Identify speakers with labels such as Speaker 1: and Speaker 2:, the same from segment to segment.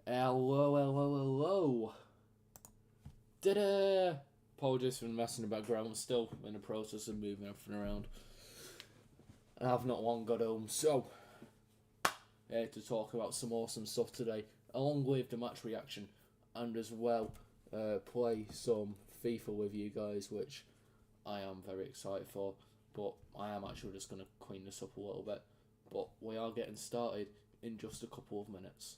Speaker 1: Hello, hello, hello. Ta-da! Apologies for the mess in the background. I'm still in the process of moving everything around. And I've not long got home, so here to talk about some awesome stuff today, along with the match reaction, and as well play some FIFA with you guys, which I am very excited for. But I am actually just going to clean this up a little bit. But we are getting started in just a couple of minutes.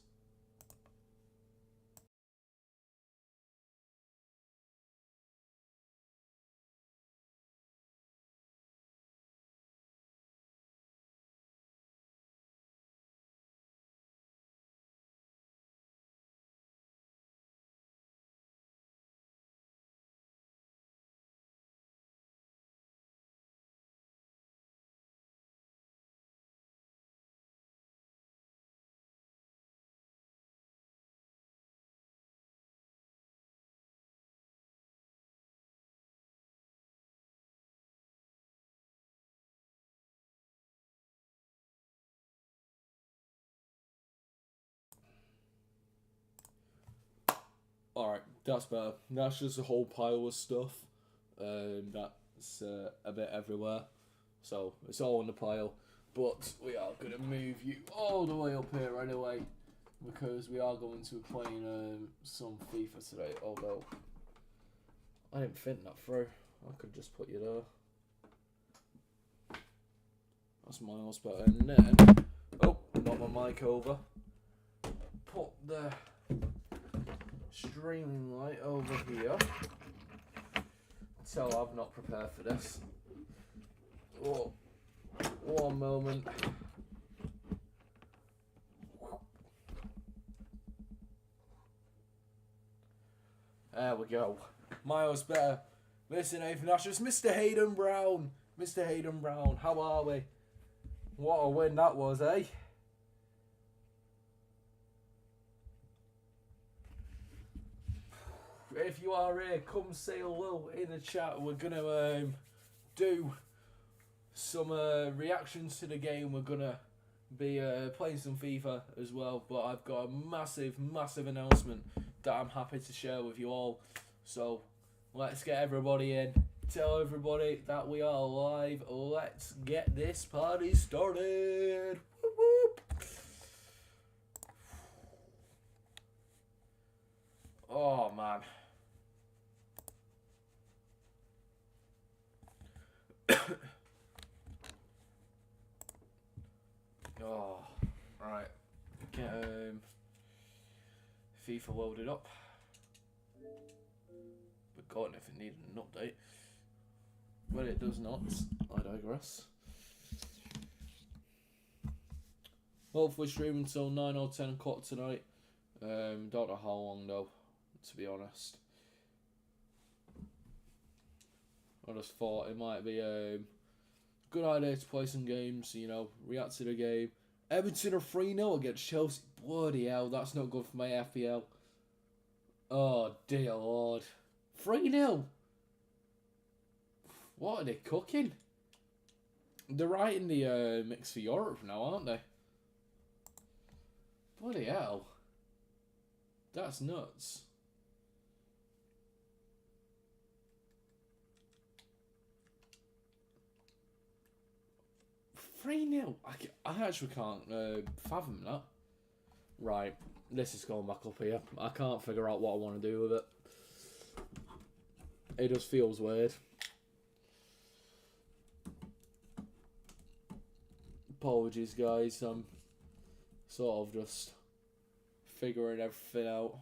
Speaker 1: Alright, that's better. That's just a whole pile of stuff. That's a bit everywhere. So, it's all in the pile. But we are going to move you all the way up here anyway. Because we are going to be playing some FIFA today. Although, I didn't think that through. I could just put you there. That's miles better. And then, oh, knock my mic over. Put the streaming light over here. So I've not prepared for this. Oh, one moment. There we go. Miles better. Listen, Nathan, that's just Mr. Hayden Brown. Mr. Hayden Brown, how are we? What a win that was, eh? If you are here, come say hello in the chat. We're gonna do some reactions to the game. We're gonna be playing some FIFA as well. But I've got a massive announcement that I'm happy to share with you all. So let's get everybody in. Tell everybody that we are live. Let's get this party started. Whoop, whoop. Oh man. Oh, right. Get FIFA loaded up. Forgotten if it needed an update. Well, it does not. I digress. Hopefully streaming until 9 or 10 o'clock tonight. Don't know how long though, to be honest. I just thought it might be a good idea to play some games, you know, react to the game. Everton are 3-0 against Chelsea. Bloody hell, that's not good for my FPL. Oh, dear Lord. 3-0. What are they cooking? They're right in the mix for Europe now, aren't they? Bloody hell. That's nuts. Three 0. I actually can't fathom that. Right, this is going back up here. I can't figure out what I want to do with it. It just feels weird. Apologies, guys. I'm sort of just figuring everything out.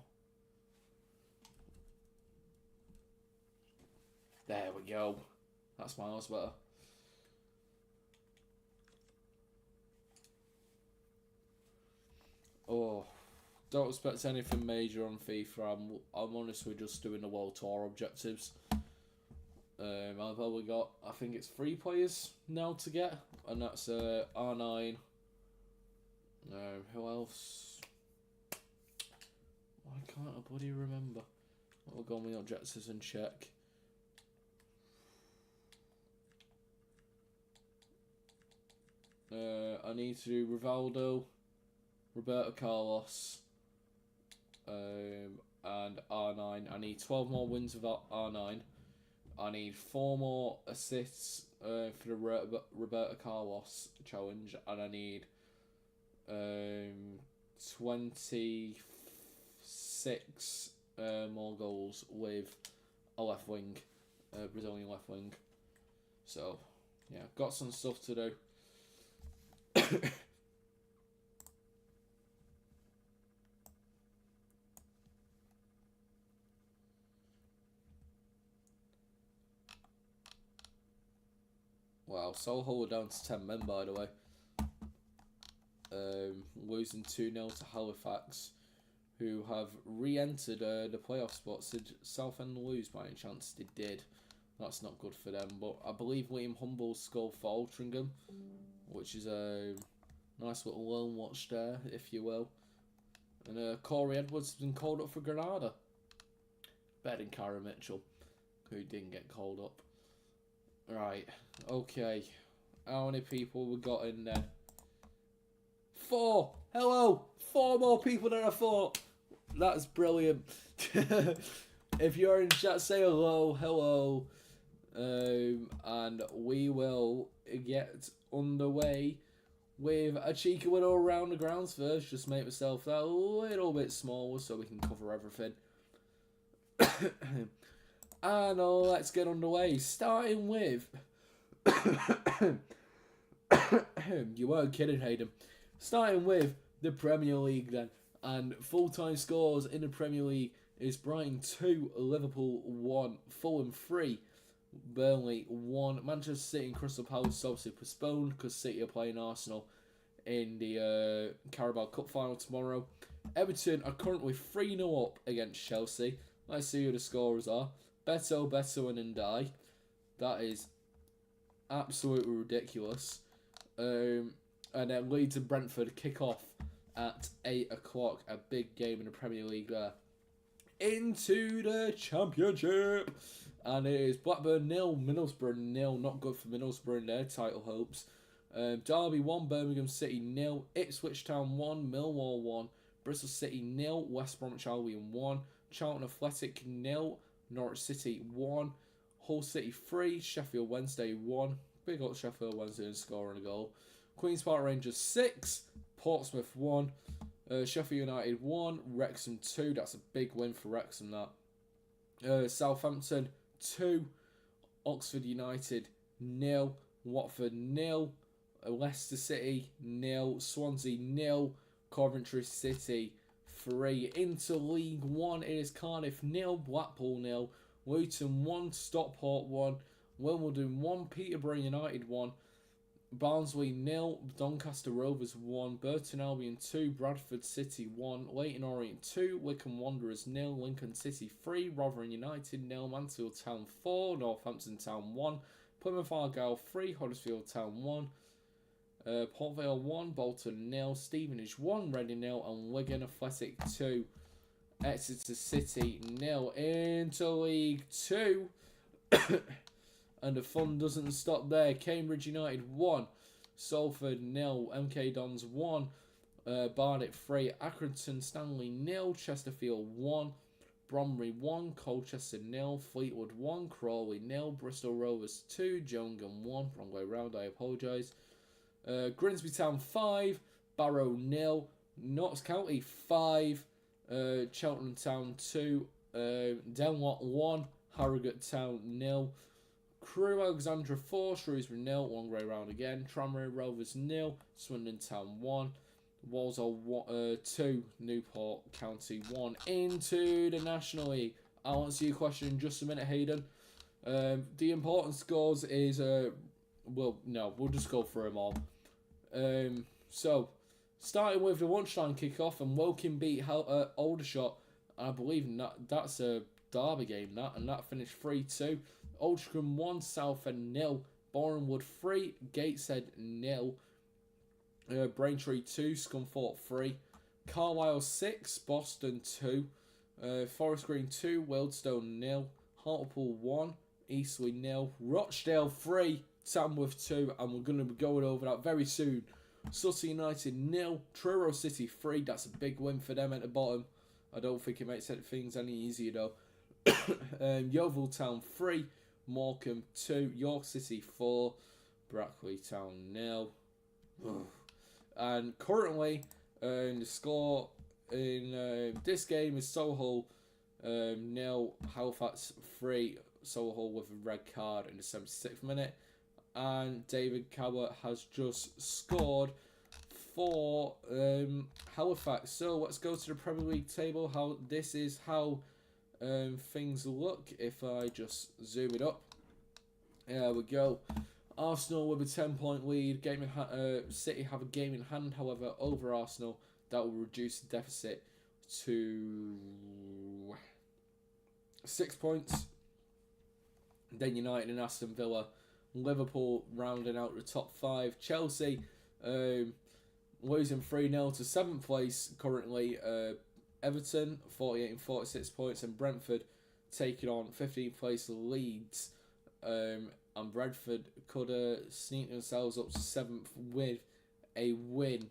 Speaker 1: There we go. That's miles better. Oh, don't expect anything major on FIFA. I'm honestly just doing the World Tour objectives. I've only got, I think it's 3 players now to get, and that's R9. Who else? Why can't I bloody remember? I'll go on my objectives and check. I need to do Rivaldo, Roberto Carlos, and R9. I need 12 more wins without R9. I need 4 more assists for the Roberto Carlos challenge, and I need 26 more goals with a left wing, Brazilian left wing. So, yeah, got some stuff to do. Wow, Solihull are down to 10 men, by the way. Losing 2-0 to Halifax, who have re-entered the playoff spots. Did Southend lose by any chance? They did. That's not good for them. But I believe Liam Humble scored for Altrincham, which is a nice little loan watch there, if you will. And Corey Edwards has been called up for Granada. Better than Kyra Mitchell, who didn't get called up. Right, okay. How many people we got in there? 4! Hello! 4 more people than I thought! That's brilliant. If you're in chat, say hello, hello. And we will get underway with a cheeky little around the grounds first. Just make myself that a little bit smaller so we can cover everything. And let's get underway. Starting with... You weren't kidding, Hayden. Starting with the Premier League then. And full-time scores in the Premier League is Brighton 2, Liverpool 1, Fulham 3, Burnley 1. Manchester City and Crystal Palace obviously postponed because City are playing Arsenal in the Carabao Cup final tomorrow. Everton are currently 3-0 up against Chelsea. Let's see who the scorers are. Beto, and Ndai. That is absolutely ridiculous. And then Leeds and Brentford kick off at 8 o'clock. A big game in the Premier League there. Into the Championship. And it is Blackburn 0, Middlesbrough 0. Not good for Middlesbrough in their title hopes. Derby 1, Birmingham City 0. Ipswich Town 1, Millwall 1. Bristol City 0, West Bromwich Albion 1. Charlton Athletic 0. Norwich City 1, Hull City 3, Sheffield Wednesday 1. Big up Sheffield Wednesday and scoring a goal. Queen's Park Rangers 6, Portsmouth 1, Sheffield United 1, Wrexham 2. That's a big win for Wrexham, that. Southampton 2, Oxford United 0, Watford 0, Leicester City 0, Swansea 0, Coventry City 3. Into League 1, it is Cardiff 0, Blackpool 0, Luton 1, Stockport 1, Wimbledon 1, Peterborough United 1, Barnsley 0, Doncaster Rovers 1, Burton Albion 2, Bradford City 1, Leyton Orient 2, Wycombe Wanderers 0, Lincoln City 3, Rotherham United 0, Mansfield Town 4, Northampton Town 1, Plymouth Argyle 3, Huddersfield Town 1, Port Vale 1, Bolton 0, Stevenage 1, Reading 0, and Wigan Athletic 2. Exeter City 0. Into League 2. And the fun doesn't stop there. Cambridge United 1, Salford 0, MK Dons 1, Barnet 3, Accrington Stanley 0, Chesterfield 1, Bromley 1, Colchester 0, Fleetwood 1, Crawley 0, Bristol Rovers 2, Gillingham 1, wrong way round, I apologise. Grimsby Town 5, Barrow 0, Notts County 5, Cheltenham Town 2, Denlock 1, Harrogate Town 0, Crewe Alexandra 4, Shrewsbury 0, long way round again, Tranmere Rovers 0, Swindon Town 1, Walsall 2, Newport County 1. Into the National League. I'll answer your question in just a minute, Hayden. The important scores is, well, no, we'll just go through them all. So, starting with the lunchtime kickoff, and Woking beat Aldershot. I believe that's a derby game, and that finished 3-2. Altrincham 1, Southend 0, Bournemouth 3, Gateshead 0, Braintree 2, Scunthorpe 3, Carlisle 6, Boston 2, Forest Green 2, Wealdstone 0, Hartlepool 1, Eastleigh 0, Rochdale 3, Tamworth 2, and we're going to be going over that very soon. Sutton United 0, Truro City 3, that's a big win for them at the bottom. I don't think it makes things any easier though. Yeovil Town 3, Morecambe 2, York City 4, Brackley Town 0. And currently, the score in this game is Solihull 0, Halifax 3, Solihull with a red card in the 76th minute. And David Cowart has just scored for Halifax. So let's go to the Premier League table. This is how things look if I just zoom it up. There we go. Arsenal with a 10-point lead. City have a game in hand, however, over Arsenal. That will reduce the deficit to 6 points. Then United and Aston Villa. Liverpool rounding out the top 5. Chelsea losing 3-0 to 7th place currently. Everton 48 and 46 points, and Brentford taking on 15th place Leeds. And Brentford could sneak themselves up to 7th with a win.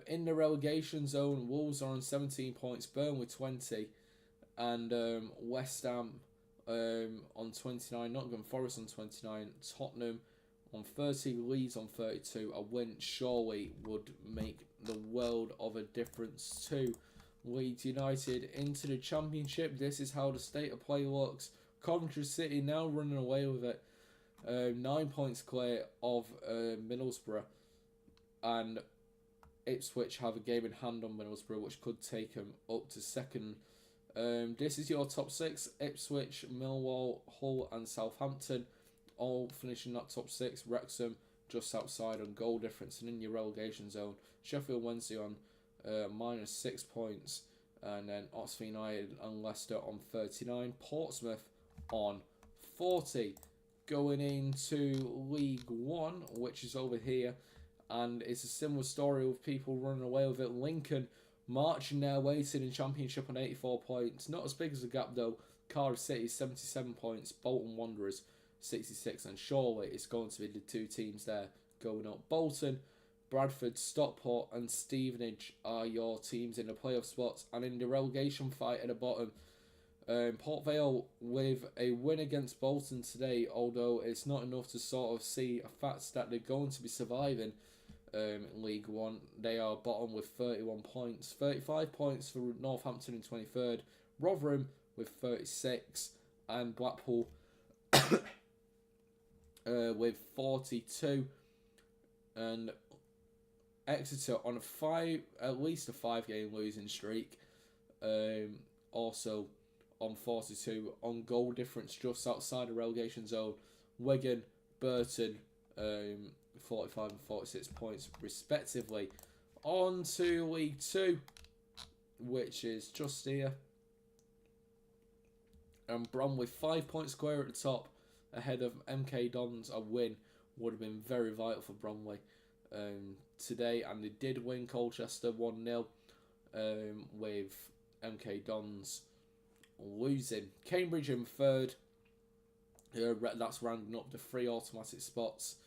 Speaker 1: In the relegation zone, Wolves are on 17 points, Burnley 20, and West Ham on 29, Nottingham Forest on 29, Tottenham on 30, Leeds on 32. A win surely would make the world of a difference to Leeds United into the Championship. This is how the state of play looks. Coventry City now running away with it. 9 points clear of Middlesbrough, and Ipswich have a game in hand on Middlesbrough, which could take them up to 2nd. This is your top 6. Ipswich, Millwall, Hull and Southampton all finishing that top 6. Wrexham just outside on goal difference and in your relegation zone. Sheffield Wednesday on -6 points, and then Oxford United and Leicester on 39. Portsmouth on 40. Going into League One, which is over here, and it's a similar story with people running away with it. Lincoln marching their way to the Championship on 84 points. Not as big as a gap though. Cardiff City 77 points, Bolton Wanderers 66, and surely it's going to be the two teams there going up. Bolton, Bradford, Stockport and Stevenage are your teams in the playoff spots, and in the relegation fight at the bottom, Port Vale with a win against Bolton today, although it's not enough to sort of see a fact that they're going to be surviving League One. They are bottom with 31 points. 35 points for Northampton in 23rd. Rotherham with 36. And Blackpool with 42. And Exeter on at least a 5-game losing streak. Also on 42 on goal difference just outside the relegation zone. Wigan, Burton 45 and 46 points respectively. On to League 2, which is just here. And Bromley 5 points square at the top ahead of MK Dons. A win would have been very vital for Bromley today, and they did win Colchester 1-0 with MK Dons losing. Cambridge in 3rd. That's rounding up the 3 automatic spots.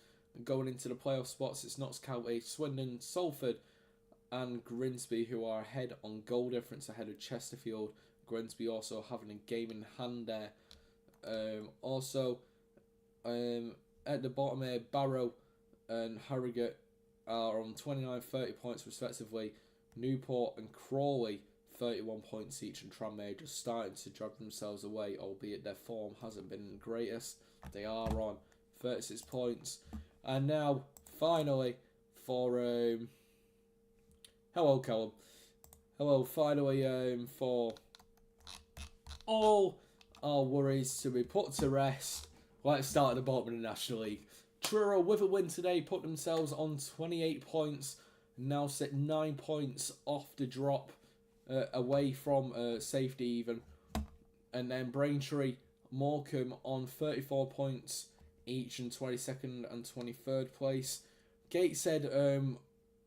Speaker 1: Going into the playoff spots, it's Notts County, Swindon, Salford and Grimsby, who are ahead on goal difference ahead of Chesterfield. Grimsby also having a game in hand there. At the bottom here, Barrow and Harrogate are on 29-30 points respectively. Newport and Crawley 31 points each, and Tranmere just starting to drag themselves away, albeit their form hasn't been the greatest. They are on 36 points. And now, finally, for hello Callum. Hello, finally for all our worries to be put to rest. Let's start at the bottom of the National League. Truro with a win today put themselves on 28 points, now sit 9 points off the drop, away from safety even. And then Braintree, Morecambe on 34 points each in 22nd and 23rd place. Gateshead,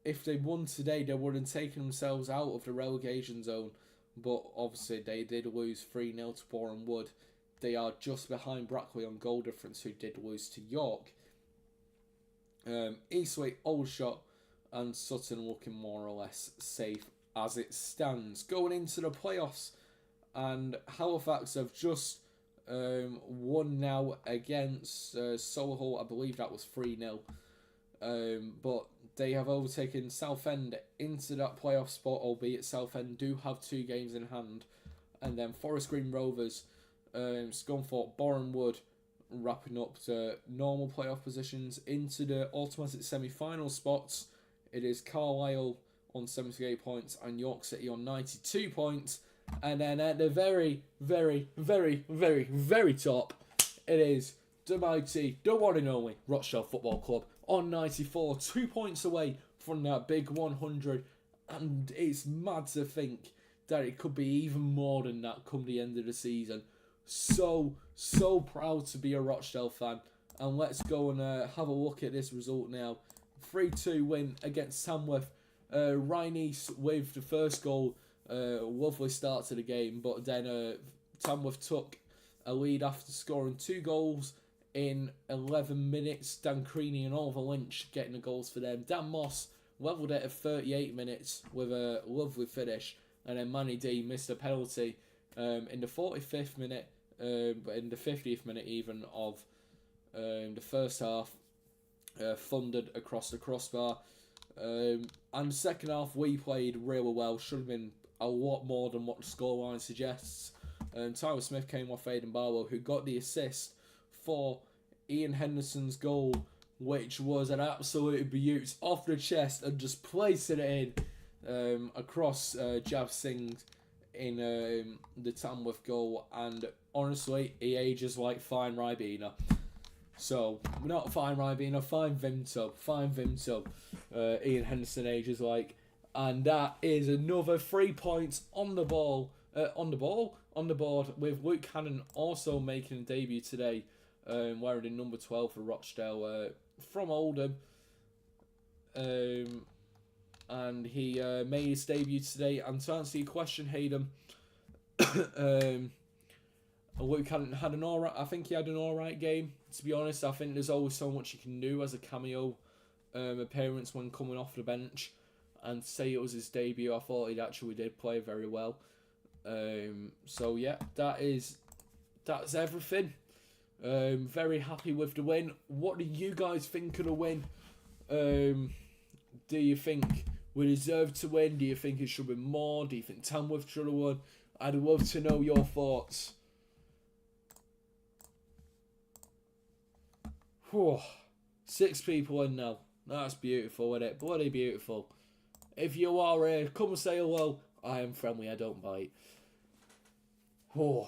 Speaker 1: if they won today, they would have taken themselves out of the relegation zone, but obviously they did lose 3-0 to Boreham Wood. They are just behind Brackley on goal difference, who did lose to York. Eastleigh, Aldershot and Sutton looking more or less safe as it stands. Going into the playoffs, and Halifax have just won now against Solihull. I believe that was 3-0. But they have overtaken Southend into that playoff spot, albeit Southend do have 2 games in hand. And then Forest Green Rovers, Scunthorpe, Boreham Wood, wrapping up to normal playoff positions into the automatic semi-final spots. It is Carlisle on 78 points and York City on 92 points. And then at the very, very, very, very, very top, it is the mighty, the one and only Rochdale Football Club on 94, 2 points away from that big 100. And it's mad to think that it could be even more than that come the end of the season. So proud to be a Rochdale fan. And let's go and have a look at this result now. 3-2 win against Tamworth. Ryan East with the first goal. Lovely start to the game. But then Tamworth took a lead after scoring 2 goals in 11 minutes. Dan Creaney and Oliver Lynch getting the goals for them. Dan Moss levelled it at 38 minutes with a lovely finish. And then Manny D missed a penalty in the 45th minute. But in the 50th minute even of the first half, thundered across the crossbar. And second half we played really well. Should have been a lot more than what the scoreline suggests. Tyler Smith came off Aidan Barlow, who got the assist for Ian Henderson's goal, which was an absolute beaut off the chest and just placing it in across Jav Singh in the Tamworth goal. And honestly, he ages like fine Ribena. So, not fine Ribena, fine Vimto. Ian Henderson ages like. And that is another 3 points on the board, with Luke Cannon also making a debut today, wearing the number 12 for Rochdale from Oldham. And he made his debut today. And to answer your question, Hayden, Luke Cannon had an alright. I think he had an alright game. To be honest, I think there's always so much you can do as a cameo appearance when coming off the bench. And to say it was his debut, I thought he actually did play very well. So yeah, that's everything. Very happy with the win. What do you guys think of the win? Do you think we deserve to win? Do you think it should be more? Do you think Tamworth should have won? I'd love to know your thoughts. Whew. 6 people in now. That's beautiful, isn't it? Bloody beautiful. If you are here, come and say hello. I am friendly, I don't bite. Whew.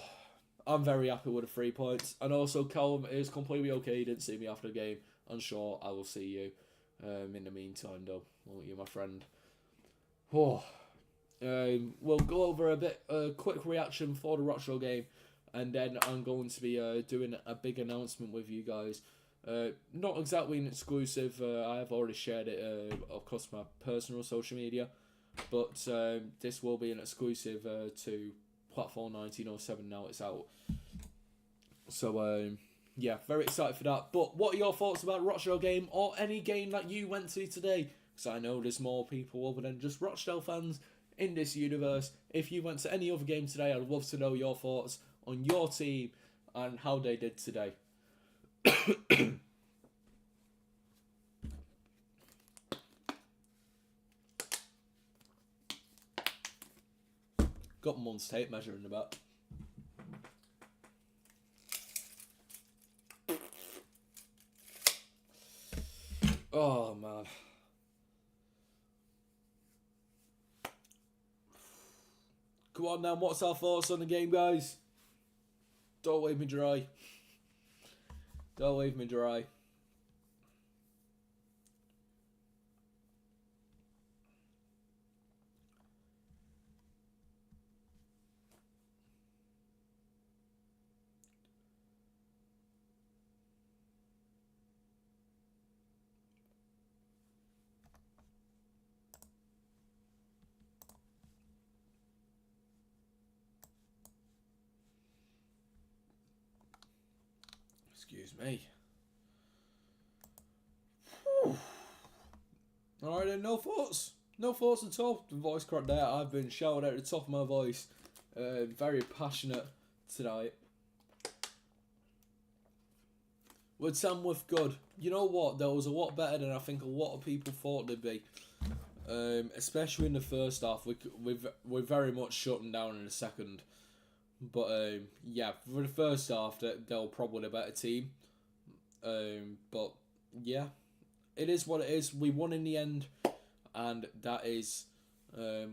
Speaker 1: I'm very happy with the 3 points. And also, Callum is completely okay. He didn't see me after the game. I'm sure I will see you in the meantime, though. Won't you, my friend? Whew. We'll go over a quick reaction for the Rochdale game. And then I'm going to be doing a big announcement with you guys. Not exactly an exclusive. I have already shared it across my personal social media, but this will be an exclusive to Platform 1907 now it's out. So yeah, very excited for that. But what are your thoughts about the Rochdale game or any game that you went to today? Because I know there's more people other than just Rochdale fans in this universe. If you went to any other game today, I'd love to know your thoughts on your team and how they did today. Got Mum's tape measure in the back. Oh man. Come on now, what's our thoughts on the game, guys? Don't leave me dry. Don't leave me dry. Excuse me. Alright then, no thoughts. No thoughts at all. The voice crack there. I've been shouting at the top of my voice. Very passionate tonight. With Tamworth good. You know what? That was a lot better than I think a lot of people thought they'd be. Especially in the first half. We're very much shutting down in the second. But yeah, for the first half, they were probably the better team. But yeah, it is what it is. We won in the end, and that is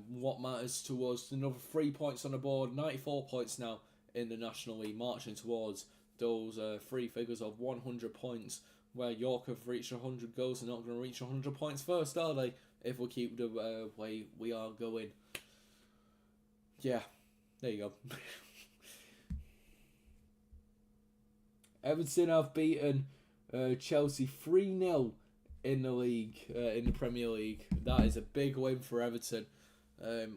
Speaker 1: what matters to us. Another 3 points on the board, 94 points now in the National League, marching towards those three figures of 100 points, where York have reached 100 goals. They're not going to reach 100 points first, are they? If we keep the way we are going. Yeah, there you go. Everton have beaten Chelsea 3-0 in the league, in the Premier League. That is a big win for Everton.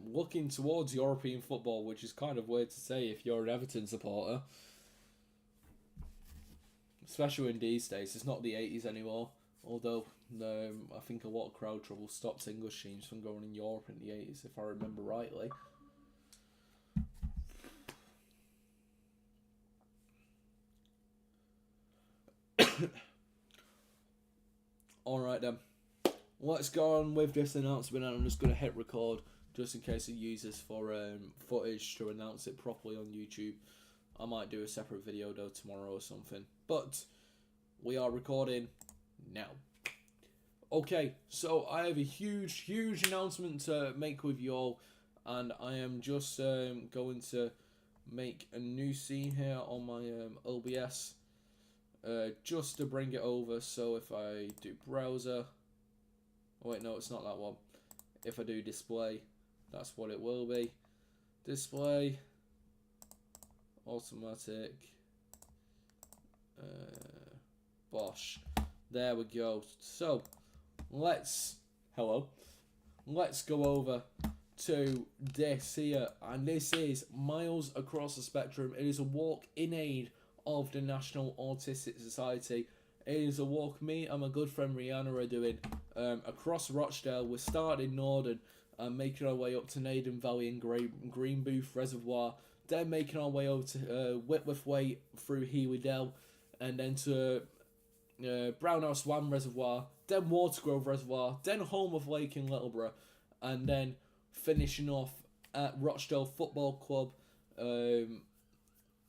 Speaker 1: Looking towards European football, which is kind of weird to say if you're an Everton supporter. Especially in these days. It's not the 80s anymore. Although, I think a lot of crowd trouble stopped English teams from going in Europe in the 80s, if I remember rightly. Alright then, let's go on with this announcement, and I'm just going to hit record just in case it uses for footage to announce it properly on YouTube. I might do a separate video though tomorrow or something, but we are recording now. Okay, so I have a huge announcement to make with you all, and I am just going to make a new scene here on my OBS. Just to bring it over, so if I do browser, oh wait, no, it's not that one. If I do display, that's what it will be. Display, automatic, Bosch. There we go. So, let's go over to this here, and this is Miles Across the Spectrum. It is a walk in aid of the National Autistic Society. It is a walk me and my good friend Rihanna are doing across Rochdale. We're starting in Norden and making our way up to Naden Valley and Green Booth Reservoir, then making our way over to Whitworth Way through Heeley Dell, and then to Brownhouse Wan Reservoir, then Watergrove Reservoir, then Holmworth Lake in Littleborough, and then finishing off at Rochdale Football Club.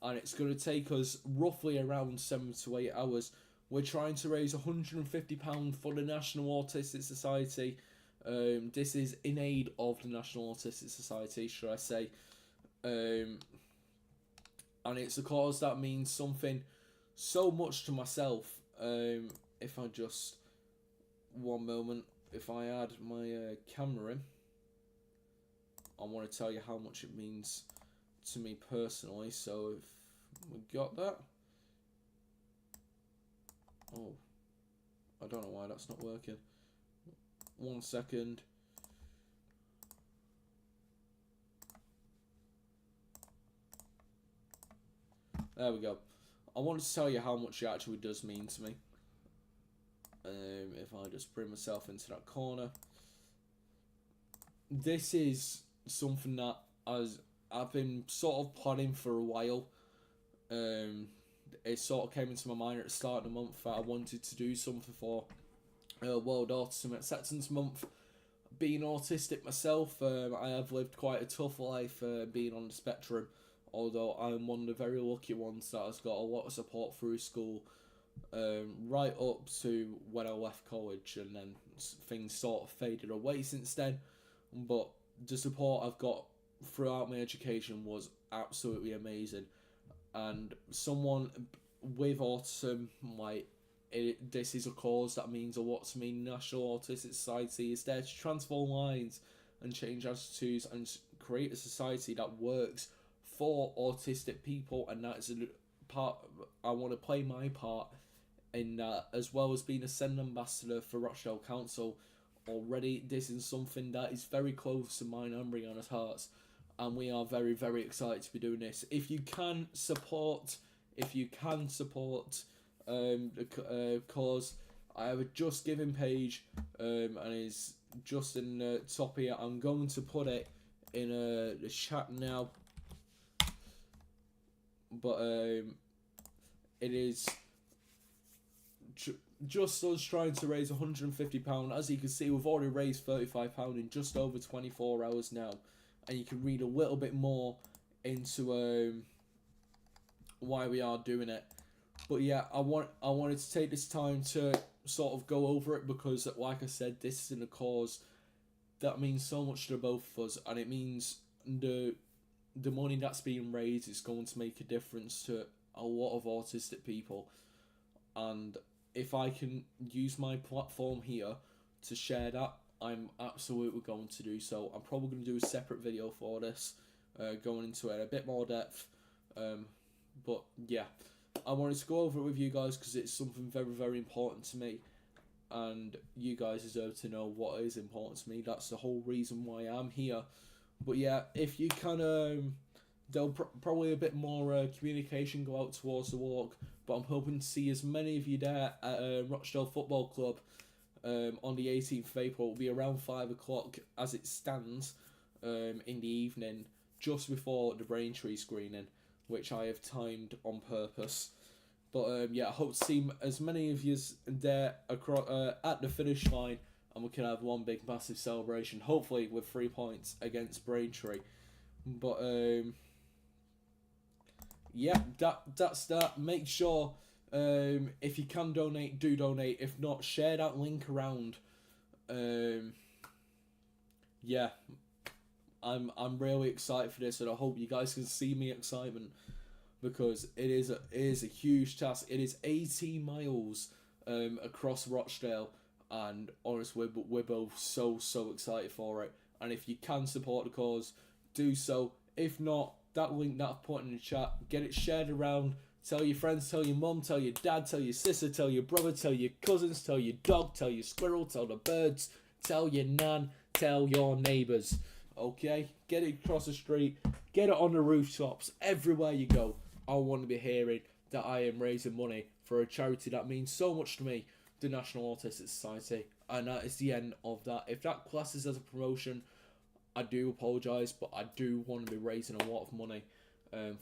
Speaker 1: And it's going to take us roughly around 7 to 8 hours. We're trying to raise £150 for the National Autistic Society. This is in aid of the National Autistic Society, should I say. And it's a cause that means something so much to myself. If I just... one moment. If I add my camera in, I want to tell you how much it means to me personally. So if we got that, oh, I don't know why that's not working. 1 second. There we go. I want to tell you how much it actually does mean to me. If I just bring myself into that corner, this is something that I've been sort of planning for a while. It sort of came into my mind at the start of the month that I wanted to do something for World Autism Acceptance Month. Being autistic myself, I have lived quite a tough life being on the spectrum, although I'm one of the very lucky ones that has got a lot of support through school, right up to when I left college, and then things sort of faded away since then. But the support I've got throughout my education was absolutely amazing, and someone with autism, like, this is a cause that means a lot to me. National Autistic Society is there to transform minds and change attitudes and create a society that works for autistic people, and that's a part I want to play my part in that, as well as being a SEND ambassador for Rochdale Council. Already, this is something that is very close to mine and Brianna's hearts, and we are very, very excited to be doing this. If you can support the cause, I have a Just Giving page, and is just in the top here. I'm going to put it in the chat now, but it is just us trying to raise £150. As you can see, we've already raised £35 in just over 24 hours now, and you can read a little bit more into why we are doing it. But yeah, I wanted to take this time to sort of go over it, because like I said, this is in a cause that means so much to both of us, and it means the money that's being raised is going to make a difference to a lot of autistic people. And if I can use my platform here to share that, I'm absolutely going to do so. I'm probably going to do a separate video for this, going into it in a bit more depth. But yeah, I wanted to go over it with you guys because it's something very, very important to me, and you guys deserve to know what is important to me. That's the whole reason why I'm here. But yeah, if you can, there'll probably a bit more communication go out towards the walk, but I'm hoping to see as many of you there at Rochdale Football Club on the 18th of April. It'll be around 5 o'clock as it stands in the evening, just before the Braintree screening, which I have timed on purpose. But yeah, I hope to see as many of you there across, at the finish line, and we can have one big massive celebration, hopefully with 3 points against Braintree. But yeah, that's that. Make sure if you can donate, do donate. If not, share that link around. Yeah, I'm really excited for this, and I hope you guys can see me excitement, because it is a huge task. It is 18 miles across Rochdale, and honestly, we're both so excited for it. And if you can support the cause, do so. If not, that link that I've put in the chat, get it shared around. Tell your friends, tell your mum, tell your dad, tell your sister, tell your brother, tell your cousins, tell your dog, tell your squirrel, tell the birds, tell your nan, tell your neighbours. Okay? Get it across the street, get it on the rooftops, everywhere you go. I want to be hearing that I am raising money for a charity that means so much to me, the National Autistic Society. And that is the end of that. If that classes as a promotion, I do apologise, but I do want to be raising a lot of money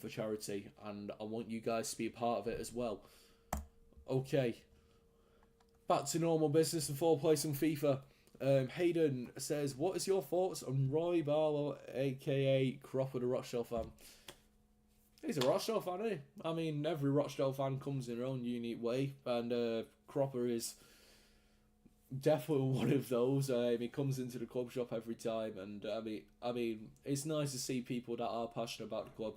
Speaker 1: for charity, and I want you guys to be a part of it as well. Okay, back to normal business and 4th place in FIFA. Hayden says, what is your thoughts on Roy Barlow, aka Cropper, the Rochdale fan? He's a Rochdale fan, isn't he? I mean, every Rochdale fan comes in their own unique way, and Cropper is definitely one of those. He comes into the club shop every time, and I mean, it's nice to see people that are passionate about the club.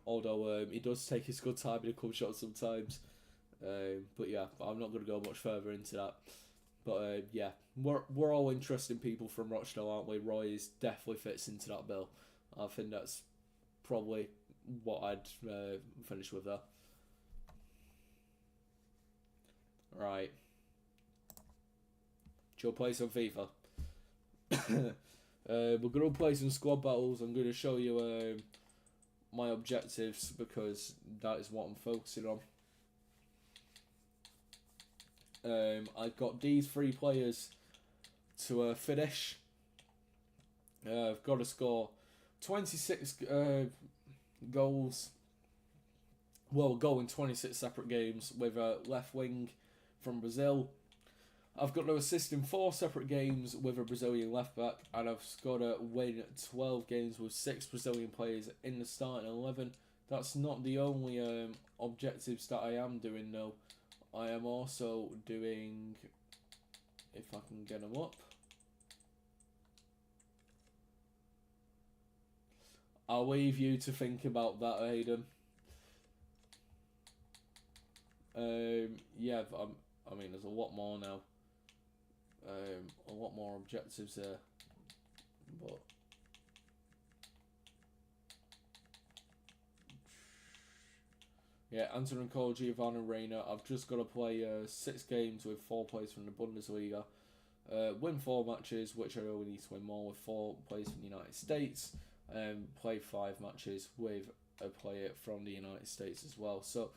Speaker 1: Although he does take his good time in the club shop sometimes. But yeah, I'm not going to go much further into that. But yeah, we're all interesting people from Rochdale, aren't we? Roy definitely fits into that bill. I think that's probably what I'd finish with there. Right. You'll play some FIFA. We're going to play some squad battles. I'm going to show you my objectives, because that is what I'm focusing on. I've got these 3 players to finish. I've got to score 26 goals. Well, goal in 26 separate games with a left wing from Brazil. I've got to assist in 4 separate games with a Brazilian left back, and I've got to win 12 games with 6 Brazilian players in the starting 11. That's not the only objectives that I am doing though. I am also doing, if I can get them up, I'll leave you to think about that, Hayden. Yeah, I mean, there's a lot more now. A lot more objectives there, but yeah, Anton and Cole, Giovanni Reina. I've just got to play 6 games with 4 players from the Bundesliga, win 4 matches, which I only need to win more with 4 players from the United States, play 5 matches with a player from the United States as well. So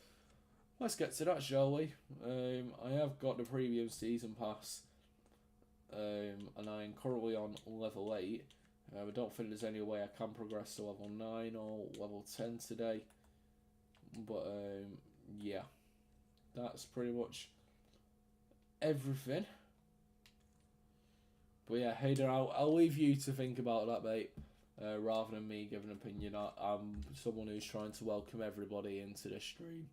Speaker 1: let's get to that, shall we? I have got the premium season pass. and I'm currently on level 8. I don't think there's any way I can progress to level 9 or level 10 today. But yeah, that's pretty much everything. But yeah, Hayden, I'll leave you to think about that, mate. Rather than me giving an opinion. I'm someone who's trying to welcome everybody into the stream.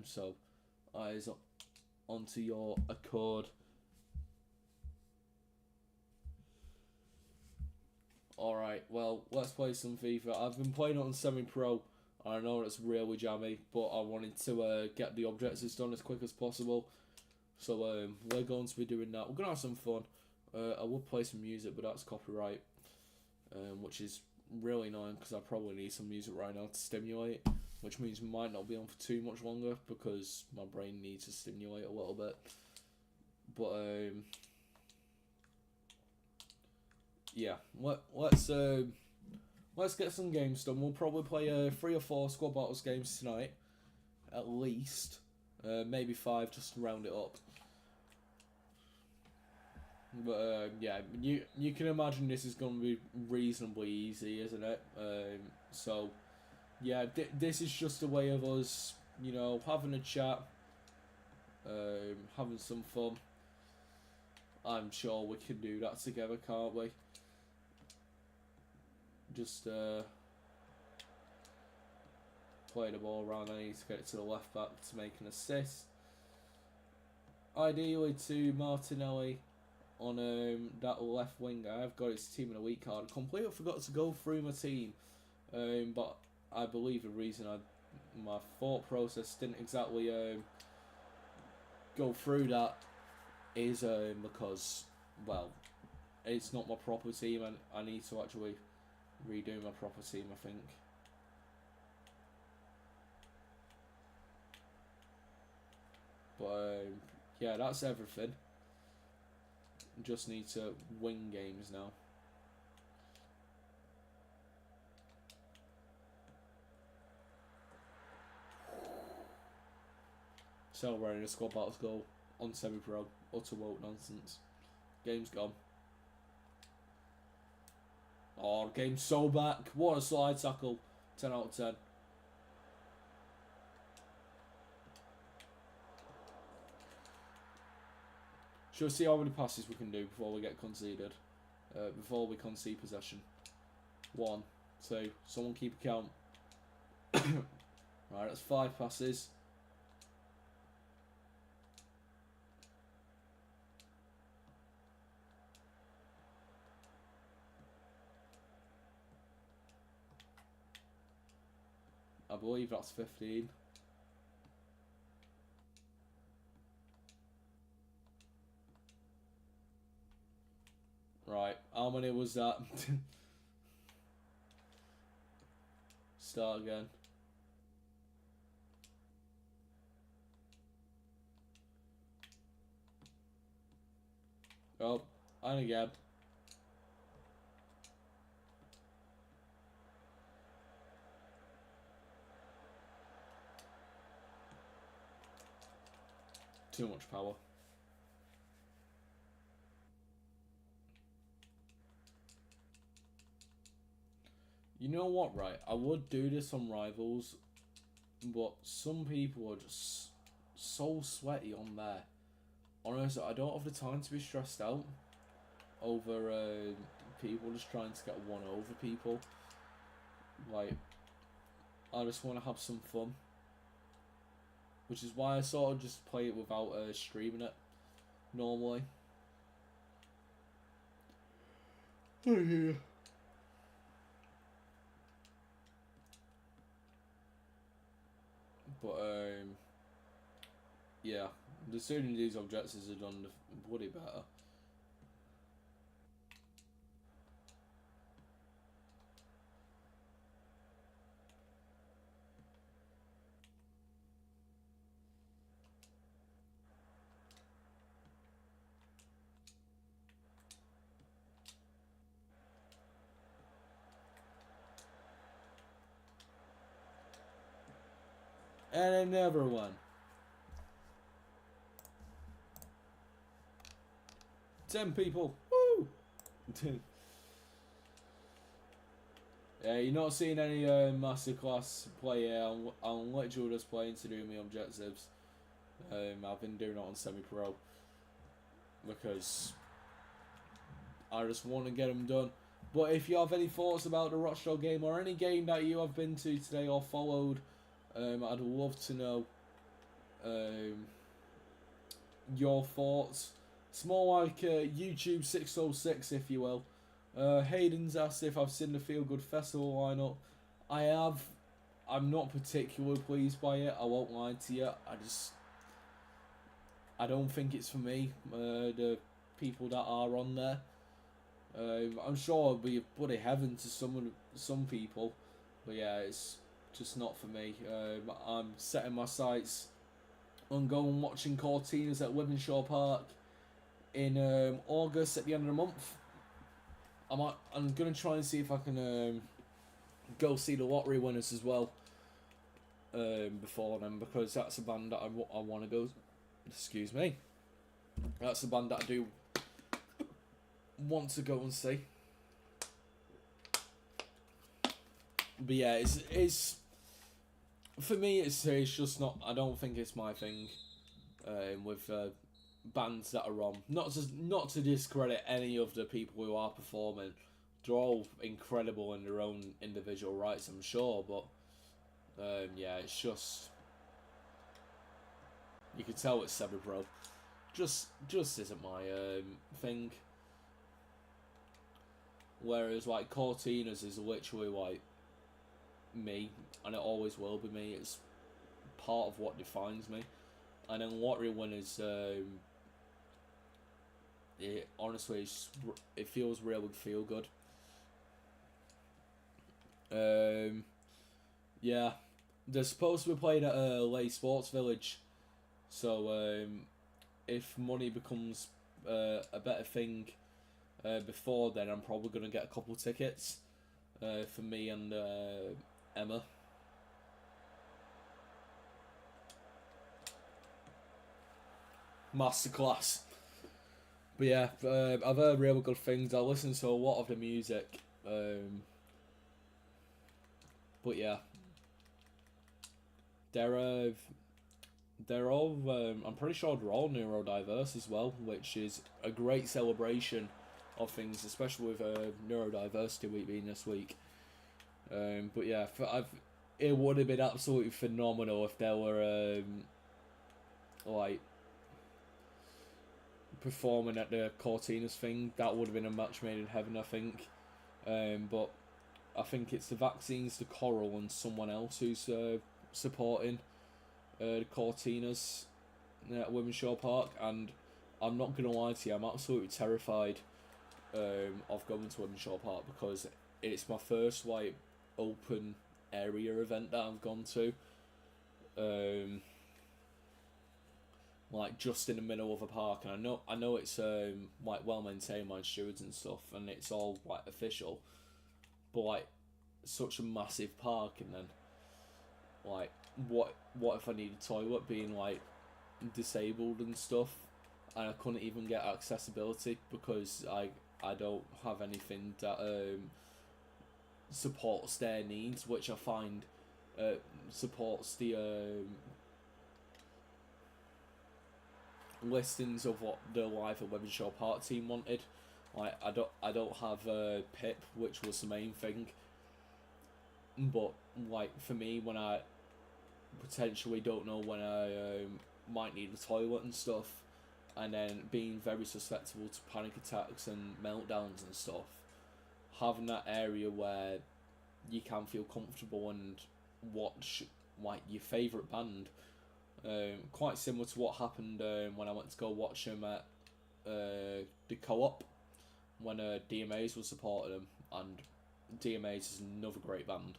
Speaker 1: So, eyes onto your accord. Alright, well, let's play some FIFA. I've been playing it on semi-pro. I know it's really jammy, but I wanted to get the objectives done as quick as possible. So we're going to be doing that. We're going to have some fun. I would play some music, but that's copyright. Which is really annoying because I probably need some music right now to stimulate. Which means we might not be on for too much longer because my brain needs to stimulate a little bit. But yeah, let's get some games done. We'll probably play 3 or 4 squad battles games tonight, at least. Maybe 5 just to round it up. But yeah, you can imagine this is going to be reasonably easy, isn't it? So yeah, this is just a way of us, you know, having a chat, having some fun. I'm sure we can do that together, can't we? Just play the ball around. I need to get it to the left back to make an assist. Ideally to Martinelli on that left wing. I've got his team in a week card. Completely forgot to go through my team, but I believe the reason my thought process didn't exactly go through that is because, well, it's not my proper team and I need to actually redo my proper team, I think. But yeah, that's everything. Just need to win games now. Celebrating a squad battles goal on semi-pro. Utter woke nonsense. Game's gone. Oh, game's so back. What a slide tackle. 10 out of 10. Shall we see how many passes we can do before we get conceded? Before we concede possession. 1, 2. Someone keep a count. Right, that's 5 passes. I believe that's 15. Right, how many was that? Start again. Oh, and again. Too much power. You know what, right? I would do this on Rivals, but some people are just so sweaty on there. Honestly, I don't have the time to be stressed out over people just trying to get one over people. Like, I just want to have some fun. Which is why I sort of just play it without streaming it normally. Oh yeah. But yeah, the sooner these objectives are done, the bloody better. And another one. 10 people. Woo! Yeah, you're not seeing any masterclass play here. I'm literally just playing to do my objectives. I've been doing it on semi-pro because I just want to get them done. But if you have any thoughts about the Rochdale game or any game that you have been to today or followed, I'd love to know your thoughts. It's more like YouTube 606, if you will. Hayden's asked if I've seen the Feel Good Festival lineup. I have. I'm not particularly pleased by it. I won't lie to you. I don't think it's for me. The people that are on there. I'm sure it'll be a bloody heaven to some people, but yeah, it's just not for me. I'm setting my sights on going watching Cortinas at Wivenshaw Park in August at the end of the month. I'm gonna try and see if I can go see the Lottery Winners as well before then, because that's a band that I want to go. Excuse me. That's a band that I do want to go and see. But yeah, it's for me. It's just not. I don't think it's my thing. With bands that are on, not to discredit any of the people who are performing. They're all incredible in their own individual rights, I'm sure. But yeah, it's just you can tell it's semi-pro. Just isn't my thing. Whereas like Cortinas is literally like me, and it always will be me. It's part of what defines me. And then Lottery Winners, it honestly it feels really feel good. Yeah, they're supposed to be played at Leigh Sports Village, so if money becomes a better thing before then, I'm probably gonna get a couple of tickets for me and Emma. Masterclass. But yeah, I've heard really good things. I listen to a lot of the music. But yeah, they're all. I'm pretty sure they're all neurodiverse as well, which is a great celebration of things, especially with Neurodiversity Week being this week. But yeah, it would have been absolutely phenomenal if there were like performing at the Cortinas thing. That would have been a match made in heaven, I think. But I think it's the Vaccines, the Coral, and someone else who's supporting the Cortinas at Wivenshaw Park. And I'm not gonna lie to you, I'm absolutely terrified of going to Wivenshaw Park because it's my first like open area event that I've gone to. Like just in the middle of a park, and I know it's like well maintained by stewards and stuff, and it's all like official, but like such a massive park, and then like what if I need a toilet being like disabled and stuff, and I couldn't even get accessibility because I don't have anything that supports their needs, which I find supports the listings of what the Live at Wivenshaw Park team wanted. Like I don't have PIP, which was the main thing. But like for me, when I potentially don't know when I might need a toilet and stuff, and then being very susceptible to panic attacks and meltdowns and stuff, having that area where you can feel comfortable and watch like your favourite band. Quite similar to what happened when I went to go watch them at the Co-op when DMAs was supporting them, and DMAs is another great band.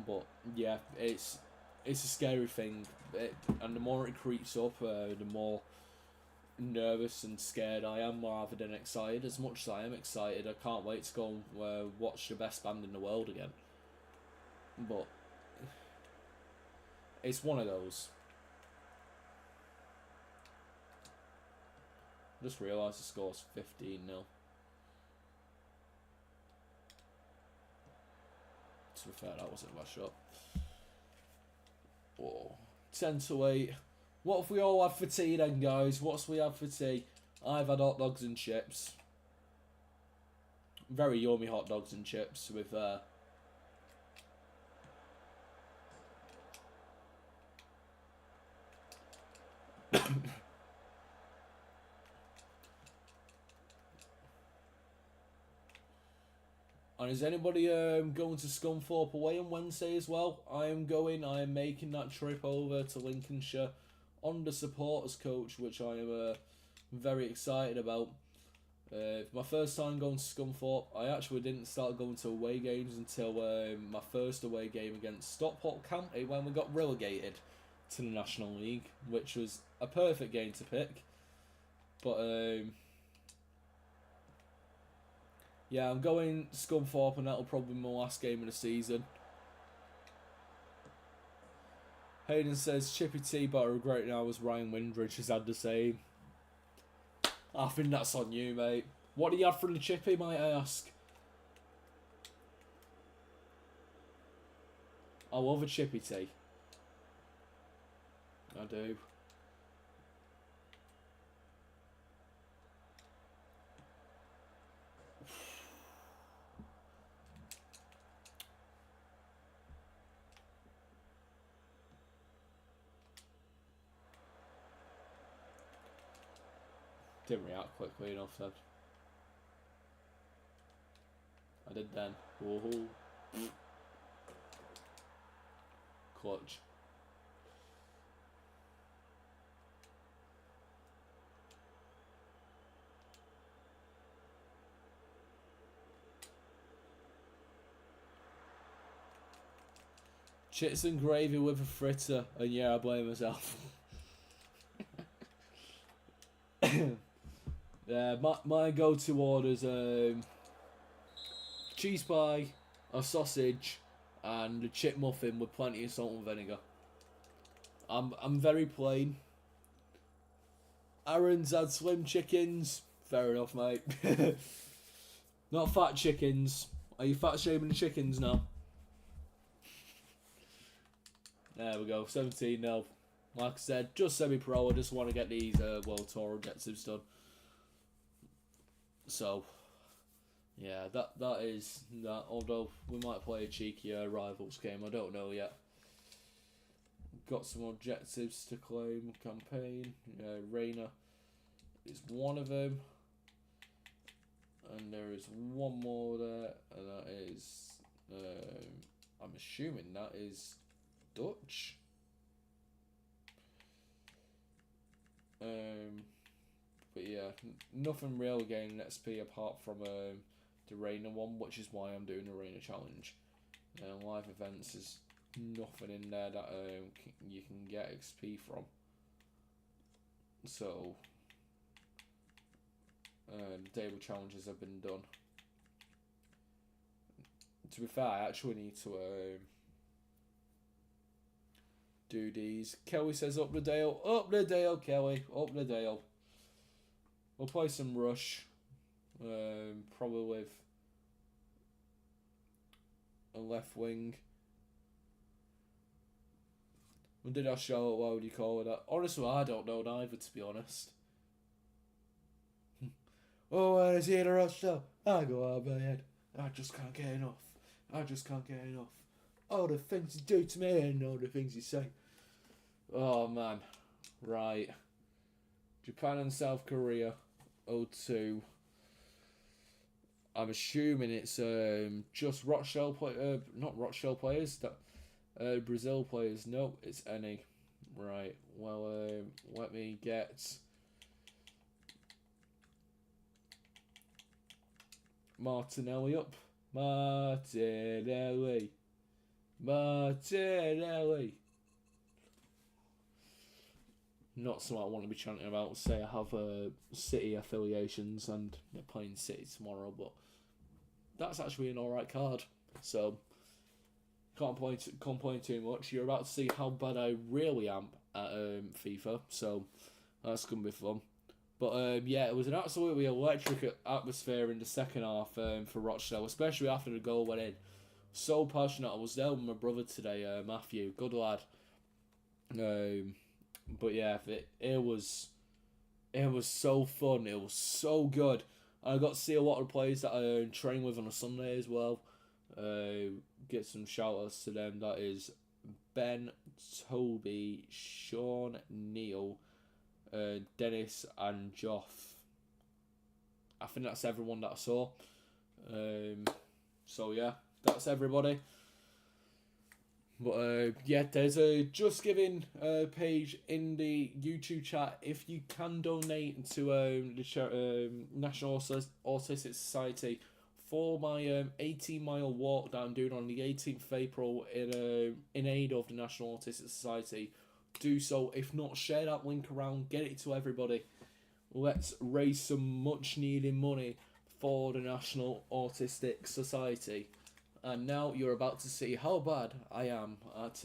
Speaker 1: But yeah, it's a scary thing, and the more it creeps up, the more nervous and scared I am rather than excited. As much as I am excited, I can't wait to go and watch the best band in the world again. But it's one of those. Just realised the score's 15-0. To be fair, that wasn't a bad shot. Whoa. 10-8. What have we all had for tea then, guys? What's we had for tea? I've had hot dogs and chips. Very yummy hot dogs and chips with And is anybody going to Scunthorpe away on Wednesday as well? I am going. I am making that trip over to Lincolnshire on the supporters coach, which I am very excited about. My first time going to Scunthorpe, I actually didn't start going to away games until my first away game against Stockport County when we got relegated to the National League, which was a perfect game to pick. But yeah, I'm going Scunthorpe, and that'll probably be my last game of the season. Hayden says, Chippy T, but I regret now as Ryan Windridge has had the same. I think that's on you, mate. What do you have from the Chippy, might I ask? I love a Chippy T. I do. Didn't react quickly enough then. I did then. Whoa. Clutch. Chits and gravy with a fritter, and yeah, I blame myself. Yeah, my go-to orders cheese pie, a sausage, and a chip muffin with plenty of salt and vinegar. I'm very plain. Aaron's had slim chickens. Fair enough, mate. Not fat chickens. Are you fat shaming the chickens now? There we go, 17-0. Like I said, just semi-pro. I just want to get these World Tour objectives done. So, yeah, that is that. Although we might play a cheeky rivals game, I don't know yet. Got some objectives to claim. Campaign. Rayner is one of them, and there is one more there, and that is. I'm assuming that is Dutch. But yeah, nothing real gaining XP apart from the Rayner one, which is why I'm doing the Rayner challenge. Live events is nothing in there that you can get XP from. So the table challenges have been done. To be fair, I actually need to do these. Kelly says up the Dale. Up the Dale, Kelly. Up the Dale. We'll play some Rush. Probably with a left wing. When did I show it? What would you call it? That? Honestly, I don't know neither, to be honest. Oh, when I see the Rush show, I go out of my head. I just can't get enough. I just can't get enough. All the things you do to me and all the things you say. Oh, man. Right. Japan and South Korea. 0-2. I'm assuming it's just Rochdale not Rochdale players. That Brazil players. No, it's any. Right. Well, let me get Martinelli up. Martinelli. Not something I want to be chanting about. Say I have City affiliations and they're playing City tomorrow, but that's actually an alright card. So can't complain too much. You're about to see how bad I really am at FIFA, so that's gonna be fun. But yeah, it was an absolutely electric atmosphere in the second half for Rochdale, especially after the goal went in. So passionate. I was there with my brother today, Matthew. Good lad. But yeah, it was so fun. It was so good. I got to see a lot of players that I train with on a Sunday as well. Get some shout outs to them. That is Ben, Toby, Sean, Neil, Dennis, and Joff. I think that's everyone that I saw. So yeah, that's everybody. But yeah, there's a Just Giving page in the YouTube chat. If you can donate to the National Autistic Society for my 18-mile walk that I'm doing on the 18th of April in aid of the National Autistic Society, do so. If not, share that link around, get it to everybody. Let's raise some much needed money for the National Autistic Society. And now you're about to see how bad I am at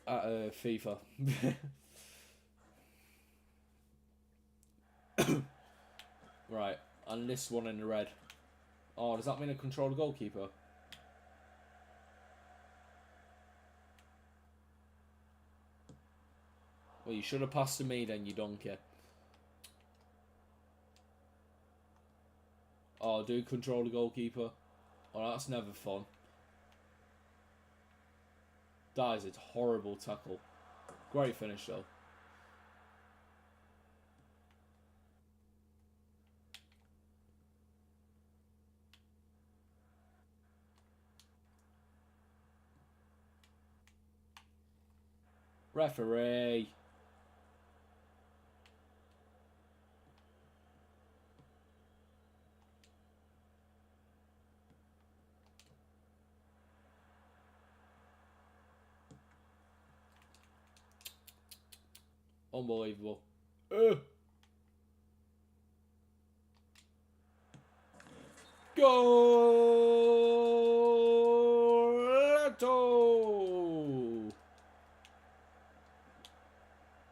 Speaker 1: FIFA. Right, and this one in the red. Oh, does that mean I control the goalkeeper? Well, you should have passed to me then, you donkey. Oh, do control the goalkeeper. Oh, that's never fun. That is a horrible tackle. Great finish, though. Referee. Unbelievable. Goal!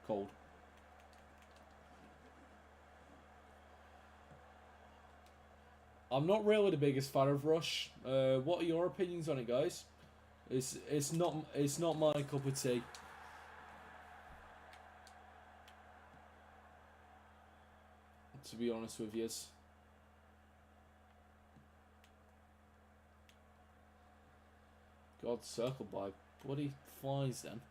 Speaker 1: Cold. I'm not really the biggest fan of Rush. What are your opinions on it, guys? It's not my cup of tea. To be honest with you. God, circled by bloody flies then.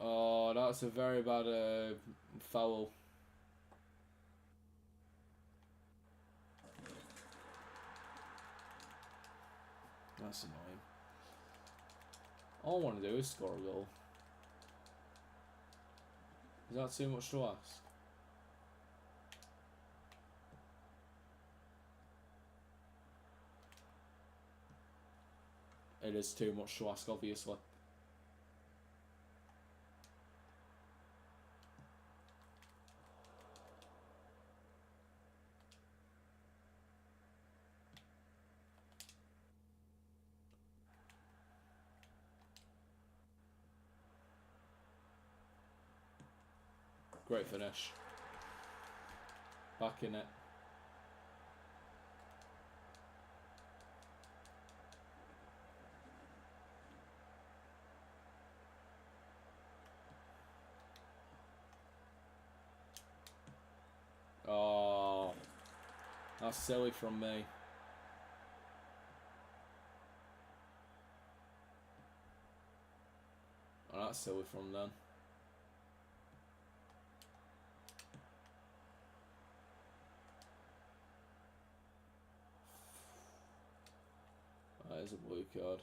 Speaker 1: Oh, that's a very bad foul. That's annoying. All I want to do is score a goal. Is that too much to ask? It is too much to ask, obviously. Great finish. Back in it. Oh, that's silly from me. Oh, that's silly from them. That is a blue card.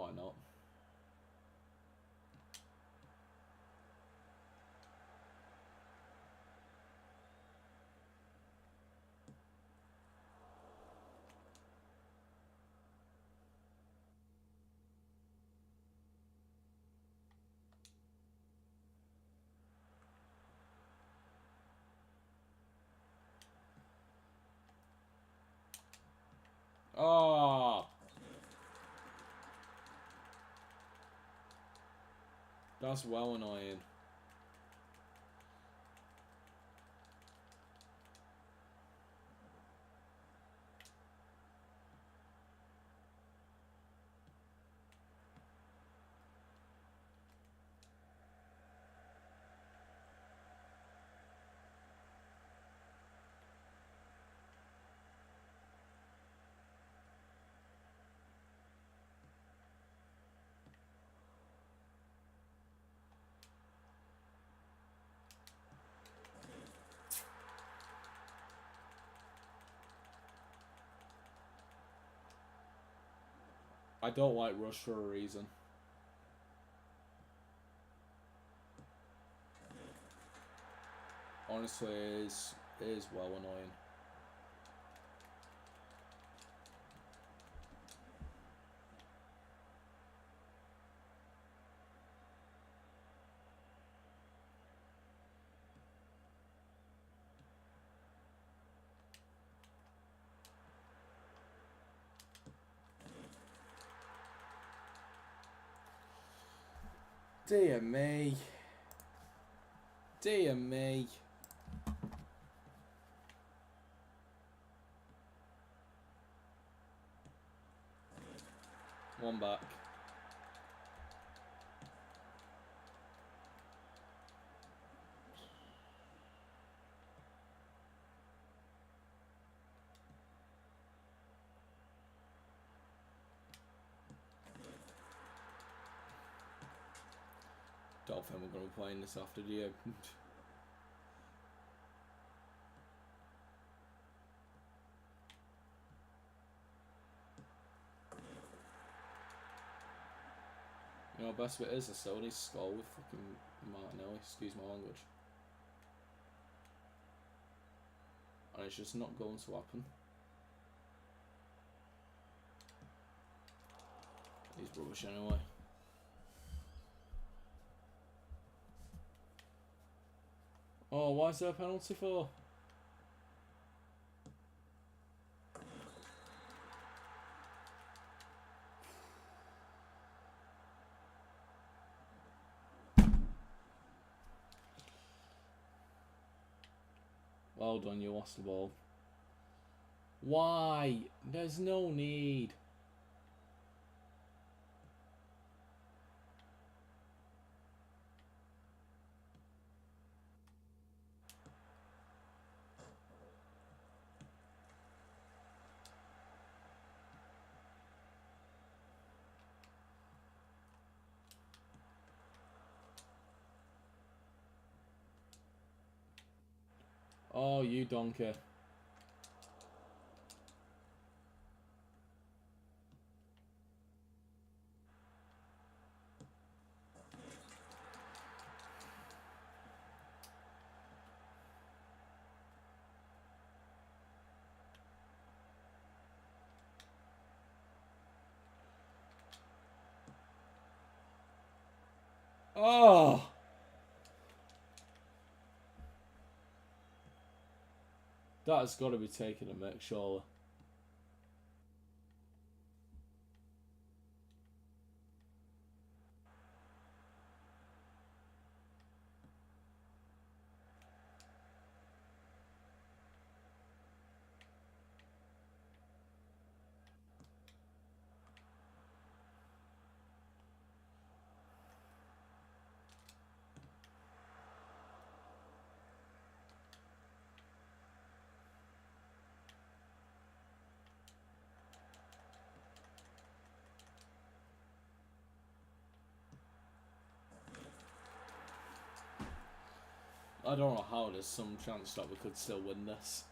Speaker 1: Why not? Oh, that's well annoying. I don't like rush for a reason. Honestly, it is well annoying. Dear me. Dear me. One back. Don't think we're going to be playing this after, do you? You know, best bit is I still need to score with fucking Martinelli, excuse my language. And it's just not going to happen. He's rubbish anyway. Oh, why is there a penalty for? Well done, you lost the ball. Why? There's no need. Oh, you donkey. Oh! That has got to be taken a mick, surely. I don't know how there's some chance that we could still win this.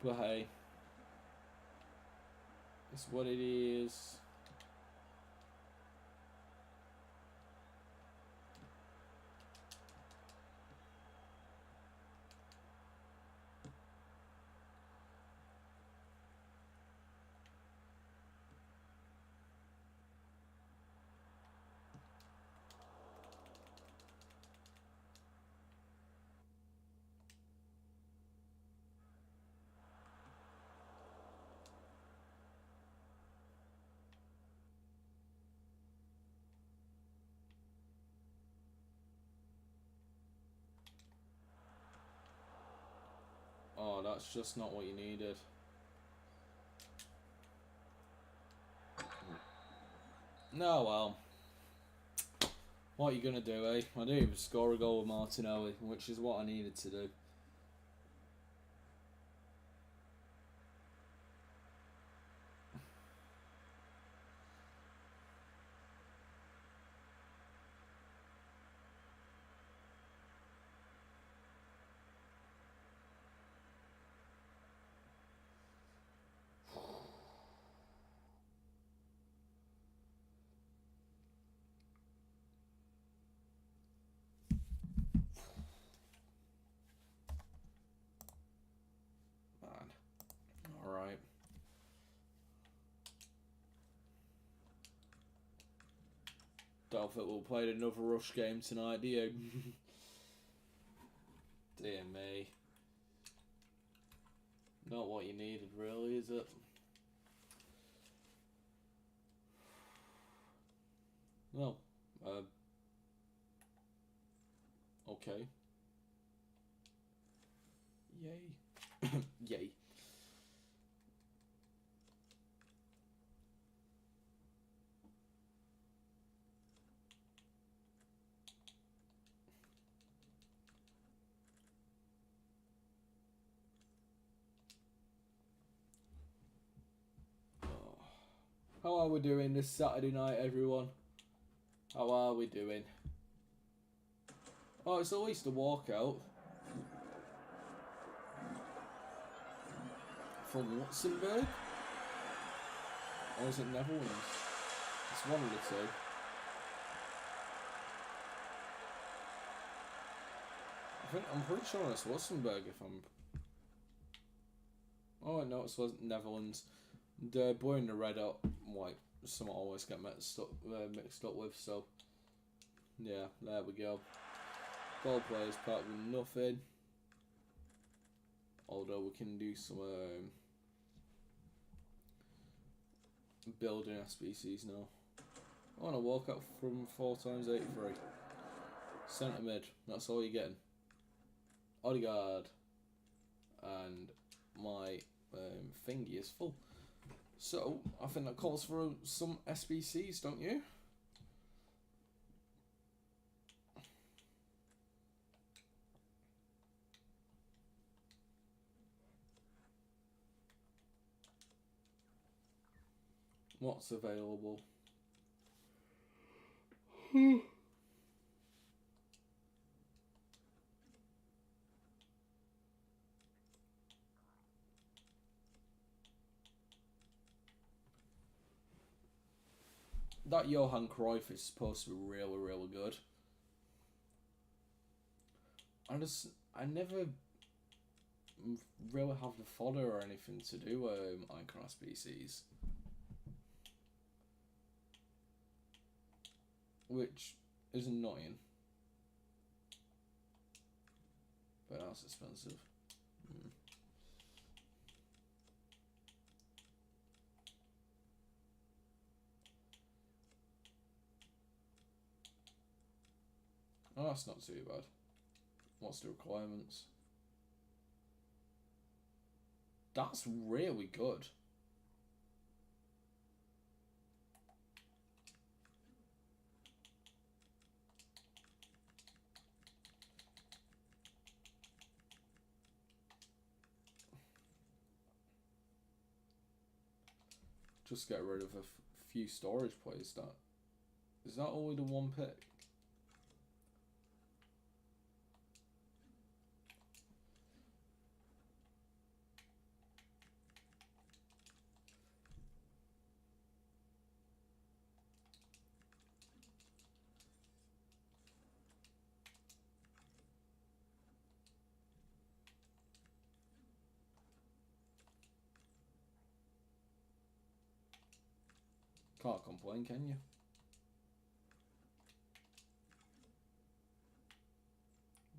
Speaker 1: But hey. That's what it is. Oh, that's just not what you needed. No, well. What are you going to do, eh? I didn't even score a goal with Martinelli, which is what I needed to do. Alright. Don't think we'll play another rush game tonight, do you? Dear me. Not what you needed, really, is it? Well, okay. Yay. Yay. How are we doing this Saturday night, everyone? How are we doing? Oh, it's at least a walkout. From Luxembourg? Or is it Netherlands? It's one of the two. I'm pretty sure it's Luxembourg if I'm... Oh no, it was Netherlands. The boy in the red or white, some always get mixed up with, so... Yeah, there we go. Ball players part with nothing. Although we can do some building SBCs now. I want to walk out from 4x83. Centre mid, that's all you're getting. Odegaard. And my thingy is full. So, I think that calls for some SBCs, don't you? What's available? That Johan Cruyff is supposed to be really, really good. I never really have the fodder or anything to do Icon SBCs. Which is annoying. But that's expensive. Oh, that's not too bad. What's the requirements? That's really good. Just get rid of a few storage plays. Is that only the one pick? Can't complain, can you?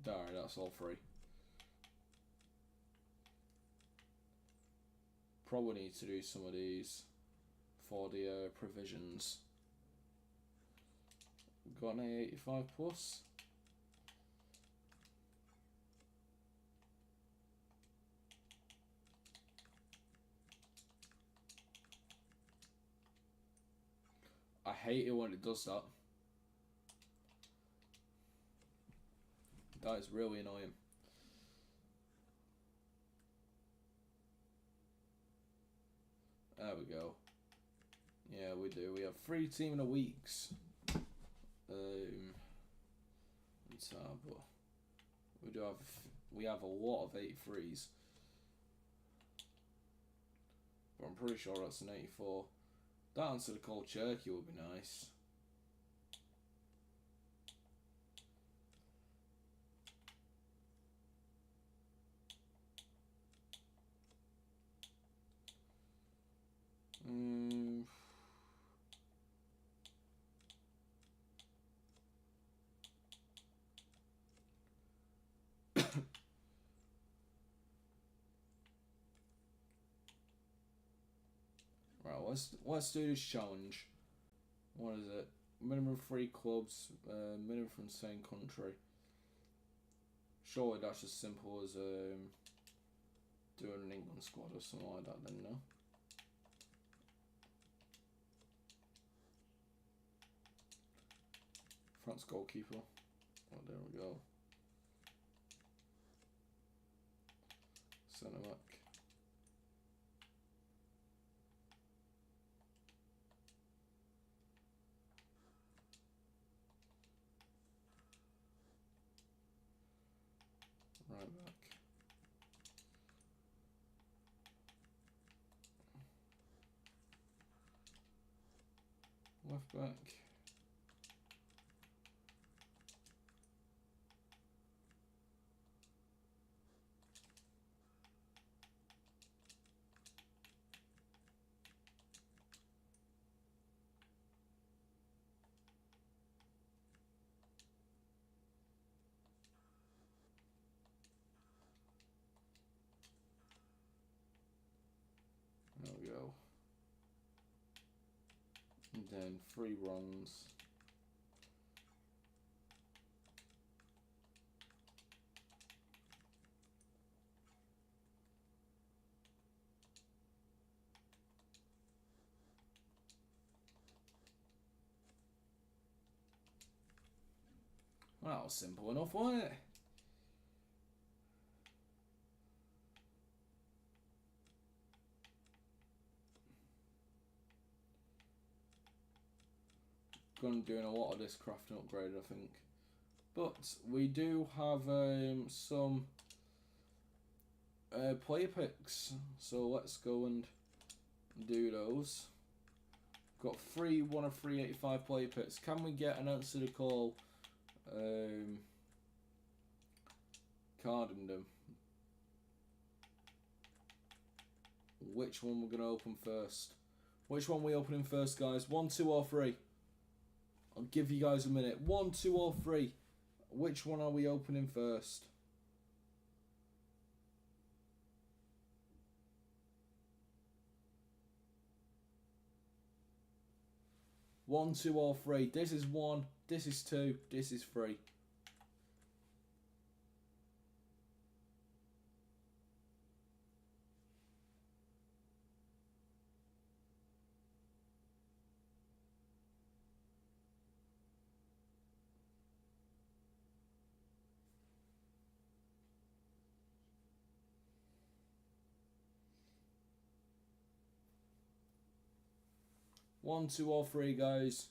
Speaker 1: Alright, that's all free. Probably need to do some of these for the provisions. Got an A85 plus. I hate it when it does that. That is really annoying. There we go. Yeah, we do. We have 3 team in a weeks. But we have a lot of 83s. But I'm pretty sure that's an 84. That answer to call Cherokee would be nice. Right, let's do this challenge. What is it? Minimum 3 clubs, minimum from the same country. Surely that's as simple as doing an England squad or something like that then, no? France goalkeeper. Oh, there we go. Centre back. Right back. Left back. There we go. And then 3 runs. Well, that was simple enough, wasn't it? Going to be doing a lot of this crafting upgrade, I think. But we do have some player picks, so let's go and do those. Got 1 of 385 player picks. Can we get an answer to call Cardendom? Which one we're going to open first? Which one are we opening first, guys? 1, 2 or 3? I'll give you guys a minute. 1, 2 or 3? Which one are we opening first? One, 2 or 3. This is 1, this is 2, this is 3. One, 2 or 3, guys.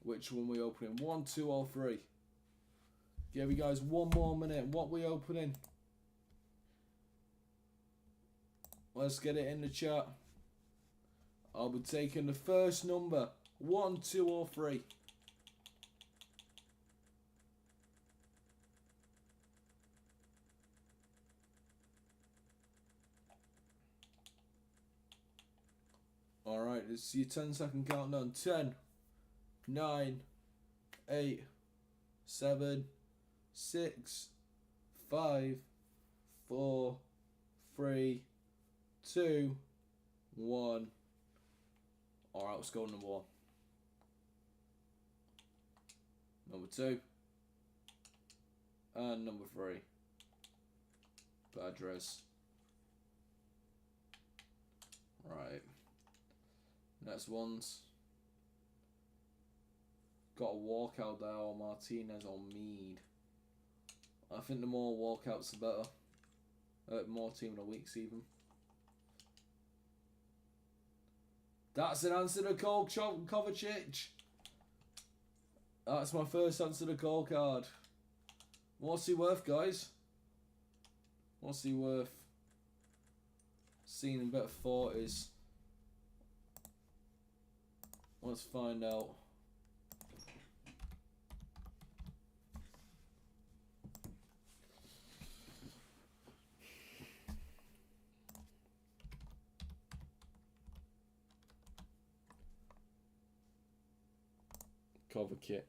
Speaker 1: Which one we opening? 1, 2, or 3? Give you guys 1 more minute. What we opening? Let's get it in the chat. I'll be taking the first number. 1, 2, or 3. Alright, it's your 10-second countdown. 10, 9, 8, 7, 6, 5, 4, 3, 2, 1. Alright, let's go number 1. Number 2. And number 3. Padres. Right. Next one's got a walkout there, or Martinez or Mead. I think the more walkouts the better. More team of the weeks even. That's an answer to call, Kovacic. That's my first answer to call card. What's he worth, guys? What's he worth? Seen in better 40s. Let's find out. Kovacic.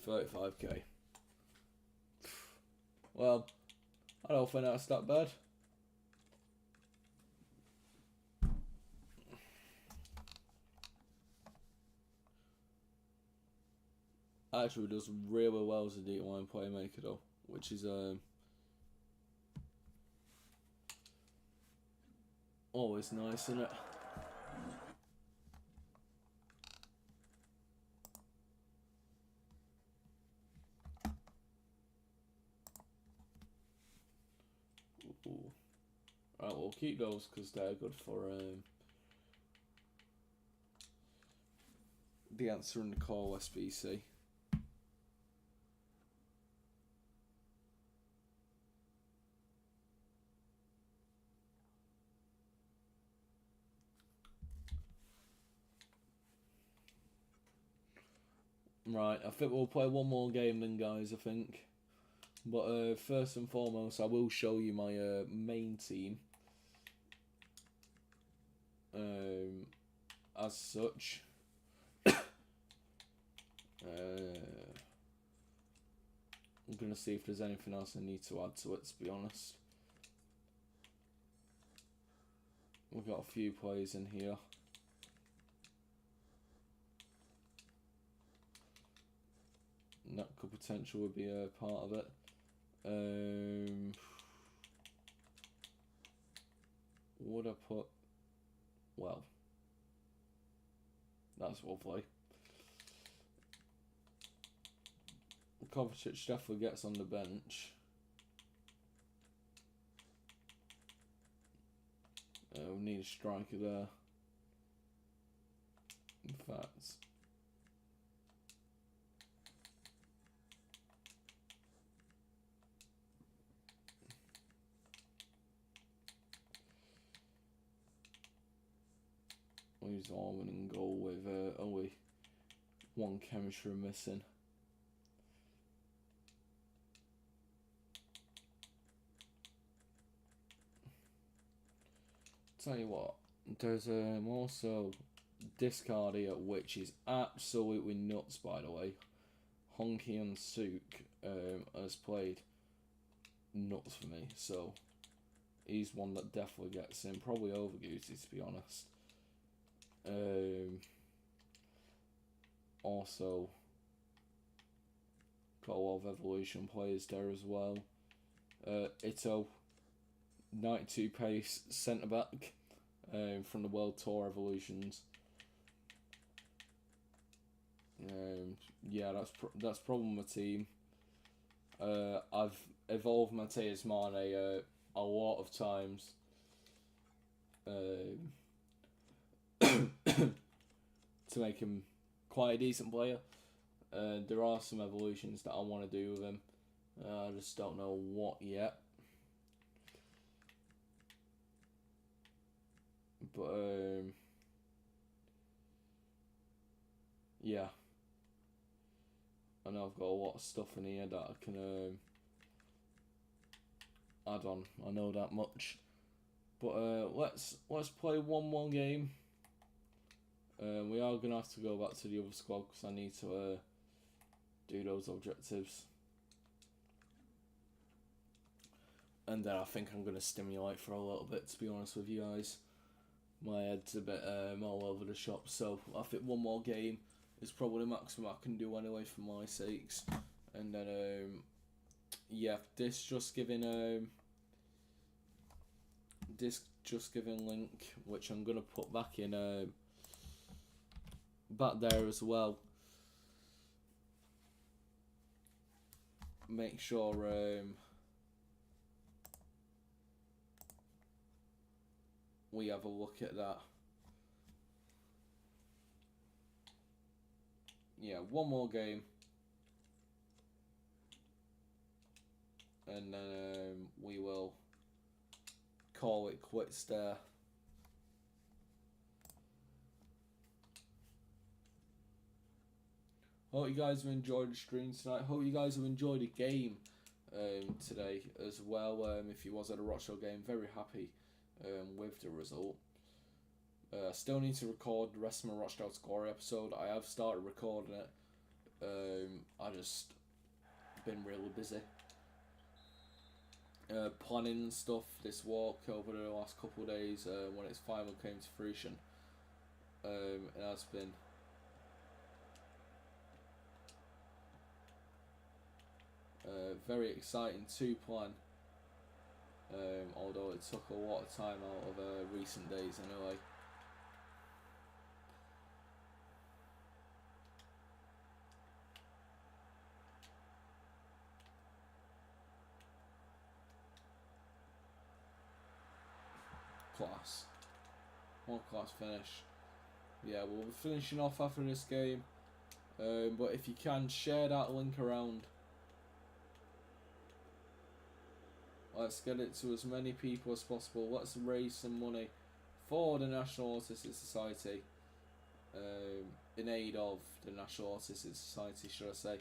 Speaker 1: $35k. Well, I don't think that's that bad. Actually does really well as a D1 playmaker though, which is always nice, isn't it? Ooh. Right, we'll keep those because they're good for the answer in the call SBC. Right, I think we'll play one more game then, guys, I think. But first and foremost, I will show you my main team. As such. I'm going to see if there's anything else I need to add to it, to be honest. We've got a few players in here. That could potentially be a part of it. Would I put... Well, that's lovely. Kovacic definitely gets on the bench. We need a striker there. In fact... Use Orman and goal with only one chemistry missing. Tell you what, there's also discard here, which is absolutely nuts, by the way. Honky and Suk has played nuts for me, so he's one that definitely gets in, probably over Goosey, to be honest. Also got a lot of evolution players there as well. Ito, 92 pace centre back from the World Tour Evolutions. Yeah, that's probably my team. I've evolved Matheus Mane a lot of times. to make him quite a decent player. There are some evolutions that I want to do with him. I just don't know what yet. But yeah, I know I've got a lot of stuff in here that I can add on. I know that much. But let's play one more game. We are gonna have to go back to the other squad because I need to do those objectives, and then I think I'm gonna stimulate for a little bit. To be honest with you guys, my head's a bit all over the shop. So I think one more game is probably the maximum I can do anyway for my sakes, and then yeah, this just giving link, which I'm gonna put back in back there as well. Make sure we have a look at that. Yeah, one more game, and then we will call it quits there. Hope you guys have enjoyed the stream tonight. Hope you guys have enjoyed the game today as well. If you was at a Rochdale game, very happy with the result. I still need to record the rest of my Rochdale Score episode. I have started recording it. I just been really busy planning stuff this walk over the last couple of days when it's finally came to fruition. It has been very exciting to plan, although it took a lot of time out of recent days anyway. Class. One class finish. Yeah, we'll be finishing off after this game, but if you can, share that link around. Let's get it to as many people as possible. Let's raise some money for the National Autistic Society, in aid of the National Autistic Society, should I say.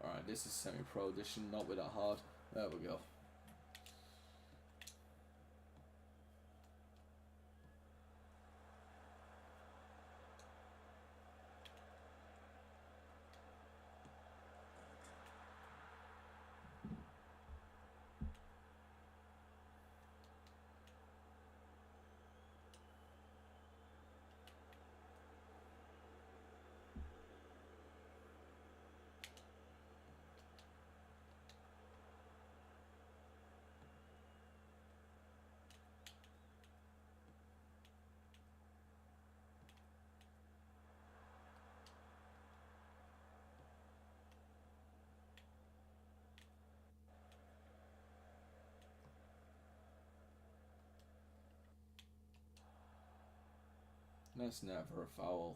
Speaker 1: Alright, this is semi-pro, this should not be that hard. There we go. That's never a foul.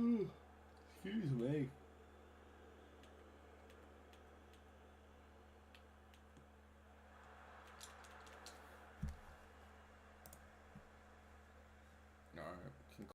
Speaker 1: Excuse me.